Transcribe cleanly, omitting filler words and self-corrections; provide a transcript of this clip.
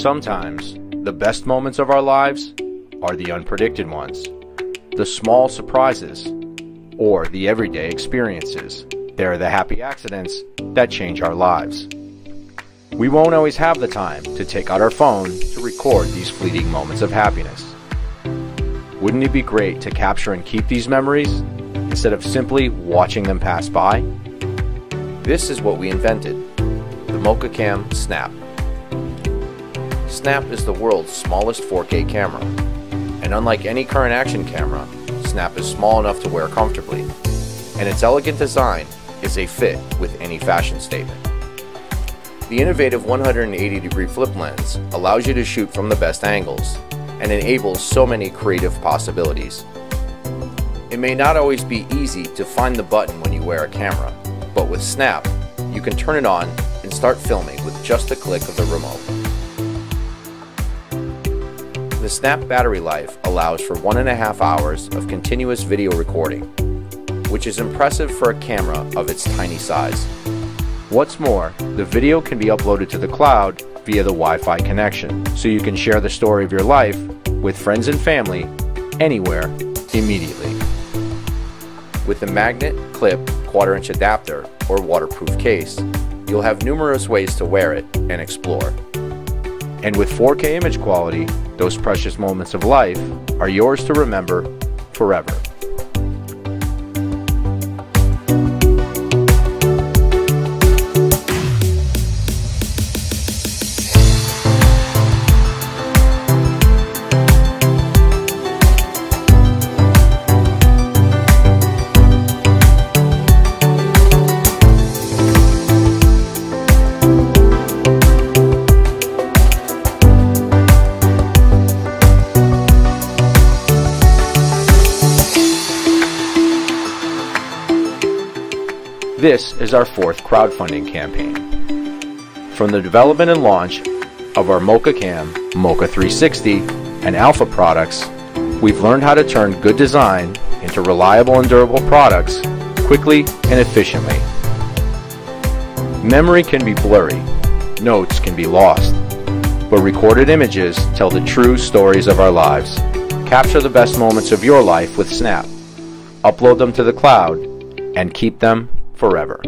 Sometimes, the best moments of our lives are the unpredicted ones, the small surprises, or the everyday experiences. They're the happy accidents that change our lives. We won't always have the time to take out our phone to record these fleeting moments of happiness. Wouldn't it be great to capture and keep these memories instead of simply watching them pass by? This is what we invented, the Mokacam Snap. Snap is the world's smallest 4K camera, and unlike any current action camera, Snap is small enough to wear comfortably, and its elegant design is a fit with any fashion statement. The innovative 180-degree flip lens allows you to shoot from the best angles and enables so many creative possibilities. It may not always be easy to find the button when you wear a camera, but with Snap, you can turn it on and start filming with just a click of the remote. The Snap battery life allows for 1.5 hours of continuous video recording, which is impressive for a camera of its tiny size. What's more, the video can be uploaded to the cloud via the Wi-Fi connection, so you can share the story of your life with friends and family anywhere immediately. With the magnet, clip, 1/4-inch adapter, or waterproof case, you'll have numerous ways to wear it and explore. And with 4K image quality, those precious moments of life are yours to remember forever. This is our 4th crowdfunding campaign. From the development and launch of our Mokacam, Mocha 360, and Alpha products, we've learned how to turn good design into reliable and durable products quickly and efficiently. Memory can be blurry, notes can be lost, but recorded images tell the true stories of our lives. Capture the best moments of your life with Snap, upload them to the cloud, and keep them forever.